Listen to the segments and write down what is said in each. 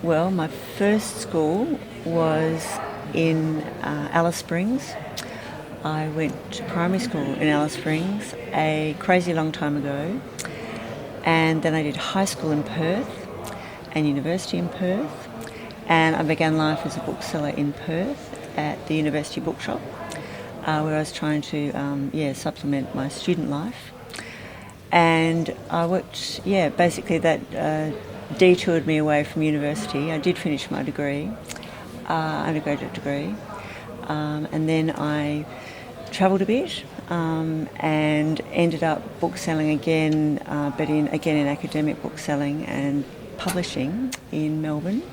Well, my first school was in Alice Springs. I went to primary school in Alice Springs a crazy long time ago, and then I did high school in Perth and university in Perth, and I began life as a bookseller in Perth at the university bookshop, where I was trying to supplement my student life. And I worked, basically that detoured me away from university. I did finish my degree, undergraduate degree, and then I travelled a bit and ended up bookselling again, but in academic bookselling and publishing in Melbourne.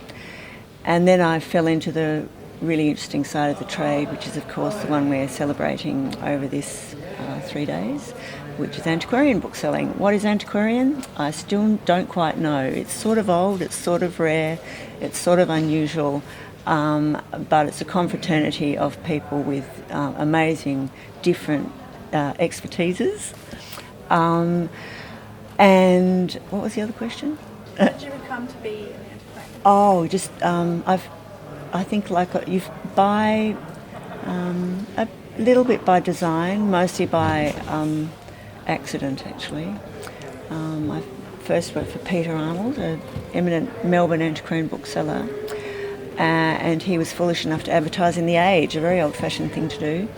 And then I fell into the really interesting side of the trade, which is of course the one we're celebrating over this 3 days, which is antiquarian bookselling. What is antiquarian? I still don't quite know. It's sort of old, it's sort of rare, it's sort of unusual, but it's a confraternity of people with amazing different expertises. And what was the other question? How did you come to be an antiquarian? Oh, just I think you buy a little bit by design, mostly by accident actually. I first worked for Peter Arnold, an eminent Melbourne antiquarian bookseller, and he was foolish enough to advertise in The Age, a very old-fashioned thing to do.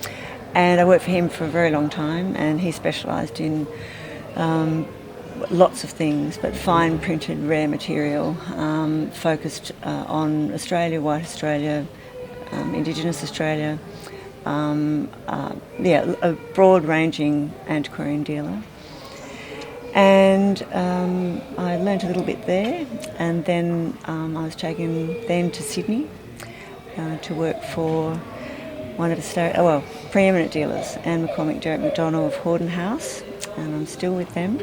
And I worked for him for a very long time, and he specialised in lots of things, but fine printed rare material, focused on Australia, white Australia, Indigenous Australia, a broad-ranging antiquarian dealer. And I learnt a little bit there, and then I was taken then to Sydney to work for one of Australia's preeminent dealers, Anne McCormick, Derek McDonald of Horden House, and I'm still with them.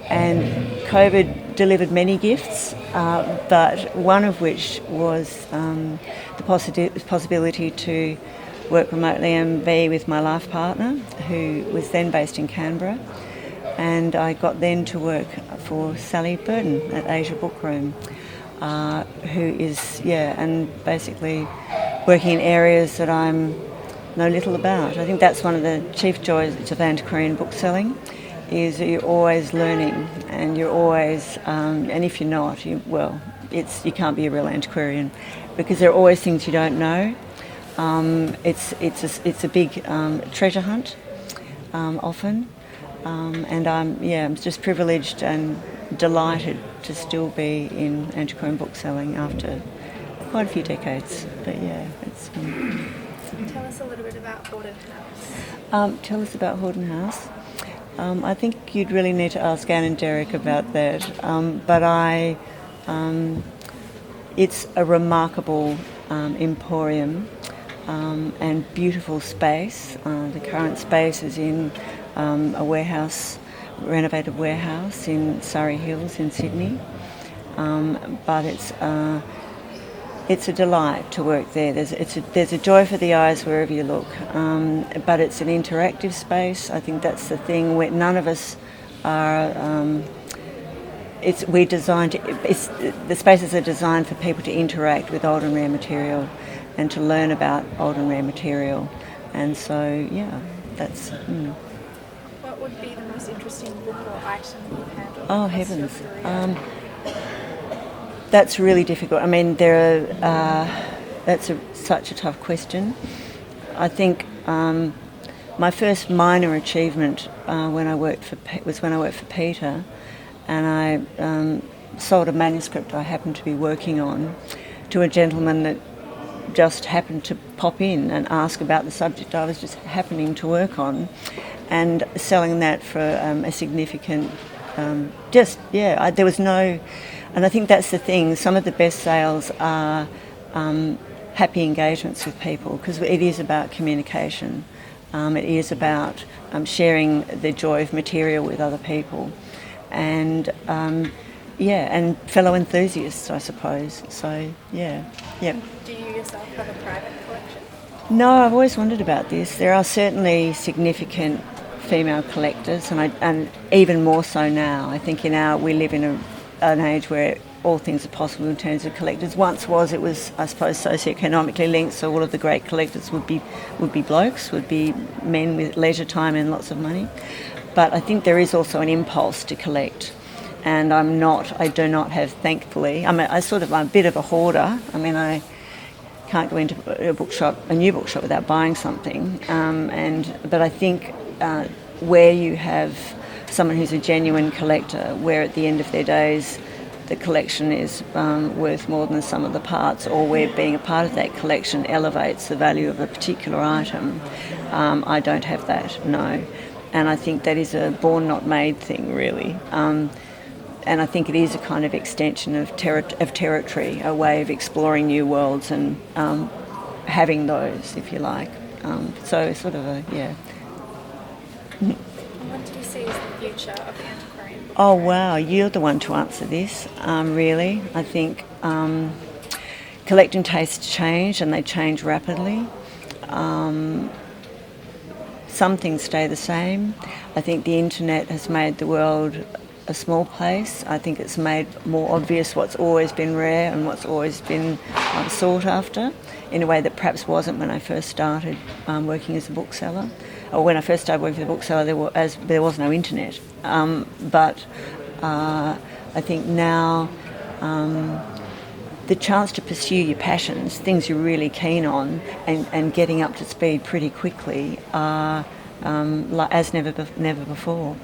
And COVID delivered many gifts, but one of which was the possibility to work remotely and be with my life partner, who was then based in Canberra. And I got then to work for Sally Burton at Asia Bookroom, who is, and basically working in areas that I know little about. I think that's one of the chief joys of antiquarian bookselling, is that you're always learning, and you're always, and if you're not, you can't be a real antiquarian, because there are always things you don't know. It's a big treasure hunt, often, and I'm just privileged and delighted to still be in antiquarian bookselling after quite a few decades. But it's. Tell us a little bit about Horden House. Tell us about Horden House. I think you'd really need to ask Anne and Derek about that. But it's a remarkable emporium and beautiful space. The current space is in a renovated warehouse in Surrey Hills in Sydney. But it's a delight to work there. There's a joy for the eyes wherever you look, but it's an interactive space. I think that's the thing where none of us are. The spaces are designed for people to interact with old and rare material, and to learn about old and rare material, and so that's. What would be the most interesting book or item you've handled? Oh heavens. That's really difficult. I mean, such a tough question. I think my first minor achievement when I worked for Peter, and I sold a manuscript I happened to be working on to a gentleman that just happened to pop in and ask about the subject I was just happening to work on, and selling that for a significant. There was no. And I think that's the thing. Some of the best sales are happy engagements with people, because it is about communication. It is about sharing the joy of material with other people, and and fellow enthusiasts, I suppose. So Do you yourself have a private collection? No, I've always wondered about this. There are certainly significant female collectors, and even more so now. I think we live in an age where all things are possible in terms of collectors. Once it was, I suppose, socioeconomically linked, so all of the great collectors would be blokes, would be men with leisure time and lots of money. But I think there is also an impulse to collect. And I do not have, thankfully, I'm a bit of a hoarder. I mean, I can't go into a new bookshop without buying something. But I think where you have someone who's a genuine collector, where at the end of their days the collection is worth more than the sum of the parts, or where being a part of that collection elevates the value of a particular item, I don't have that, no. And I think that is a born not made thing, really. And I think it is a kind of extension of territory, a way of exploring new worlds and having those, if you like. So sort of a, yeah. What do you see as the future of the antiquarian book? Oh, wow, you're the one to answer this, really. I think collecting tastes change, and they change rapidly. Some things stay the same. I think the internet has made the world a small place. I think it's made more obvious what's always been rare and what's always been sought after in a way that perhaps wasn't when I first started working as a bookseller. Or when I first started working as a bookseller, there was no internet. But I think now the chance to pursue your passions, things you're really keen on, and getting up to speed pretty quickly are as never before.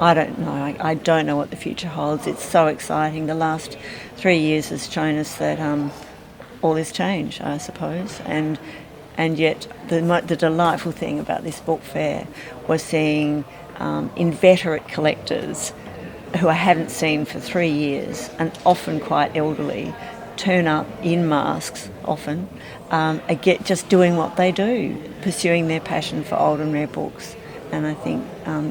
I don't know. I don't know what the future holds. It's so exciting. The last 3 years has shown us that all is change, I suppose, and yet the delightful thing about this book fair was seeing inveterate collectors who I hadn't seen for 3 years, and often quite elderly, turn up in masks often, just doing what they do, pursuing their passion for old and rare books. And I think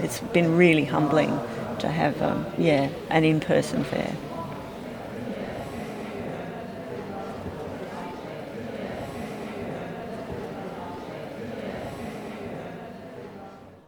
it's been really humbling to have an in-person fair.